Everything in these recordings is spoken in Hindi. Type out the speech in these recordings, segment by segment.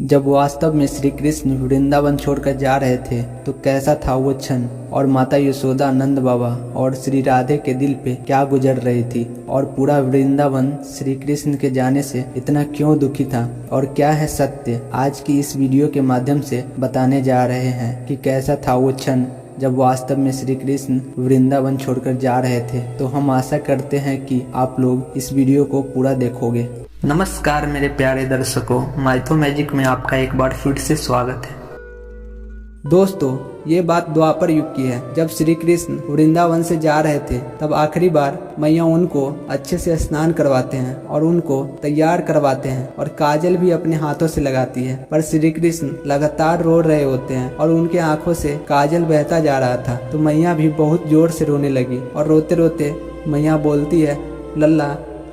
जब वास्तव में श्री कृष्ण वृंदावन छोड़कर जा रहे थे तो कैसा था वो क्षण, और माता यशोदा, नंद बाबा और श्री राधे के दिल पे क्या गुजर रही थी, और पूरा वृंदावन श्री कृष्ण के जाने से इतना क्यों दुखी था, और क्या है सत्य, आज की इस वीडियो के माध्यम से बताने जा रहे हैं कि कैसा था वो क्षण जब वास्तव में श्री कृष्ण वृंदावन छोड़कर जा रहे थे। तो हम आशा करते हैं कि आप लोग इस वीडियो को पूरा देखोगे। नमस्कार मेरे प्यारे दर्शकों, माइथो मैजिक में आपका एक बार फिर से स्वागत है। दोस्तों, ये बात द्वापर युग की है। जब श्री कृष्ण वृंदावन से जा रहे थे तब आखिरी बार मैया उनको अच्छे से स्नान करवाते हैं और उनको तैयार करवाते हैं और काजल भी अपने हाथों से लगाती है, पर श्री कृष्ण लगातार रो रहे होते हैं और उनके आंखों से काजल बहता जा रहा था। तो मैया भी बहुत जोर से रोने लगी और रोते रोते मैया बोलती है, लल्ला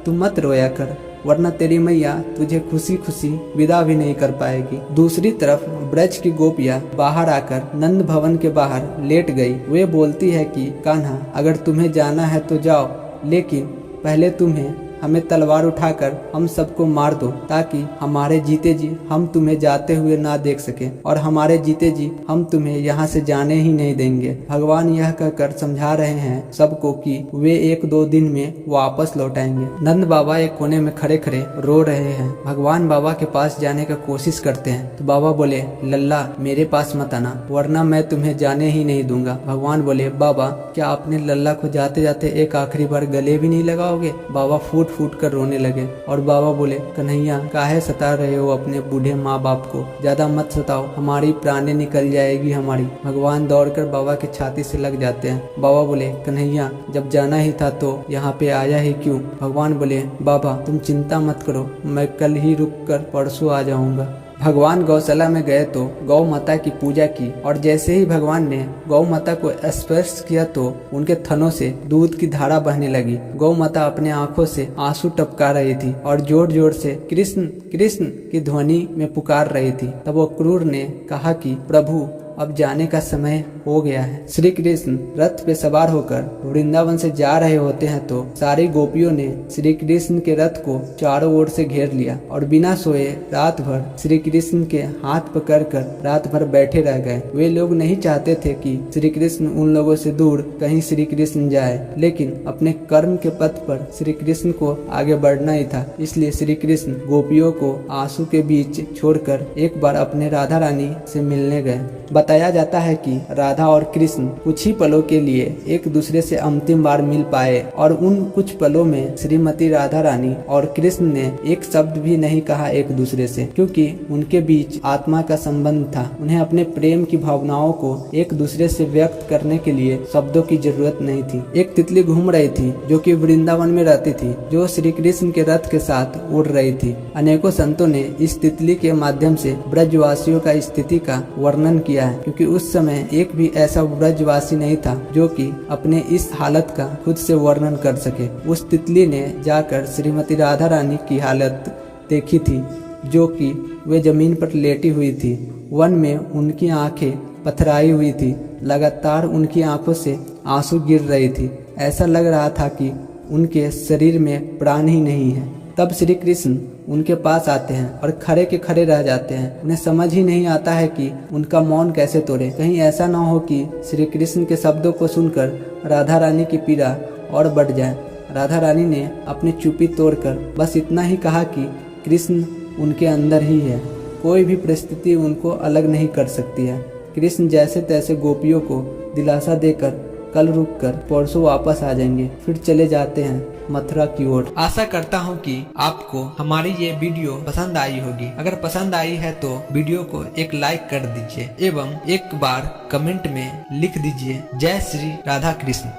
तू मत रोया कर, वरना तेरी मैया तुझे खुशी खुशी विदा भी नहीं कर पाएगी। दूसरी तरफ ब्रज की गोपियां बाहर आकर नंद भवन के बाहर लेट गई। वे बोलती है कि कान्हा, अगर तुम्हें जाना है तो जाओ, लेकिन पहले तुम्हें हमें तलवार उठाकर हम सबको मार दो, ताकि हमारे जीते जी हम तुम्हें जाते हुए ना देख सके, और हमारे जीते जी हम तुम्हें यहाँ से जाने ही नहीं देंगे। भगवान यह कहकर समझा रहे हैं सबको कि वे 1-2 दिन में वापस लौट आएंगे। नंद बाबा एक कोने में खड़े खड़े रो रहे हैं। भगवान बाबा के पास जाने का कोशिश करते हैं तो बाबा बोले, लल्ला मेरे पास मत आना, वरना मैं तुम्हें जाने ही नहीं दूंगा। भगवान बोले, बाबा क्या आपने लल्ला को जाते जाते एक आखिरी बार गले भी नहीं लगाओगे? बाबा फूट कर रोने लगे और बाबा बोले, कन्हैया काहे सता रहे हो अपने बूढ़े माँ बाप को, ज्यादा मत सताओ, हमारी प्राणें निकल जाएगी हमारी। भगवान दौड़कर बाबा के छाती से लग जाते हैं। बाबा बोले, कन्हैया जब जाना ही था तो यहाँ पे आया ही क्यों? भगवान बोले, बाबा तुम चिंता मत करो, मैं कल ही रुक कर परसों आ जाऊंगा। भगवान गौशाला में गए तो गौ माता की पूजा की, और जैसे ही भगवान ने गौ माता को स्पर्श किया तो उनके थनों से दूध की धारा बहने लगी। गौ माता अपने आंखों से आंसू टपका रही थी और जोर जोर से कृष्ण कृष्ण की ध्वनि में पुकार रही थी। तब वो क्रूर ने कहा कि प्रभु अब जाने का समय हो गया है। श्री कृष्ण रथ पे सवार होकर वृंदावन से जा रहे होते हैं तो सारी गोपियों ने श्री कृष्ण के रथ को चारों ओर से घेर लिया और बिना सोए रात भर श्री कृष्ण के हाथ पकड़कर रात भर बैठे रह गए। वे लोग नहीं चाहते थे कि श्री कृष्ण उन लोगों से दूर कहीं श्री कृष्ण जाए, लेकिन अपने कर्म के पथ पर श्री कृष्ण को आगे बढ़ना ही था। इसलिए श्री कृष्ण गोपियों को आंसू के बीच छोड़कर एक बार अपने राधा रानी से मिलने गए। बताया जाता है कि राधा और कृष्ण कुछ ही पलों के लिए एक दूसरे से अंतिम बार मिल पाए, और उन कुछ पलों में श्रीमती राधा रानी और कृष्ण ने एक शब्द भी नहीं कहा एक दूसरे से, क्योंकि उनके बीच आत्मा का संबंध था। उन्हें अपने प्रेम की भावनाओं को एक दूसरे से व्यक्त करने के लिए शब्दों की जरूरत नहीं थी। एक तितली घूम रही थी जो कि वृंदावन में रहती थी, जो श्री कृष्ण के रथ के साथ उड़ रही थी। अनेकों संतों ने इस तितली के माध्यम से ब्रजवासियों का स्थिति का वर्णन किया है, क्योंकि उस समय एक भी ऐसा ब्रजवासी नहीं था जो कि अपने इस हालत का खुद से वर्णन कर सके। उस तितली ने जाकर श्रीमती राधा रानी की हालत देखी थी, जो कि वे जमीन पर लेटी हुई थी। वन में उनकी आंखें पथराई हुई थी, लगातार उनकी आंखों से आंसू गिर रही थी। ऐसा लग रहा था कि उनके शरीर में प्राण ही नहीं है। तब श्री कृष्ण उनके पास आते हैं और खड़े के खड़े रह जाते हैं। उन्हें समझ ही नहीं आता है कि उनका मौन कैसे तोड़े। कहीं ऐसा ना हो कि श्री कृष्ण के शब्दों को सुनकर राधा रानी की पीड़ा और बढ़ जाए। राधा रानी ने अपनी चुप्पी तोड़कर बस इतना ही कहा कि कृष्ण उनके अंदर ही है, कोई भी परिस्थिति उनको अलग नहीं कर सकती है। कृष्ण जैसे तैसे गोपियों को दिलासा देकर कल रुककर परसों वापस आ जाएंगे। फिर चले जाते हैं मथुरा की ओर। आशा करता हूँ कि आपको हमारी ये वीडियो पसंद आई होगी। अगर पसंद आई है तो वीडियो को एक लाइक कर दीजिए एवं एक बार कमेंट में लिख दीजिए, जय श्री राधा कृष्ण।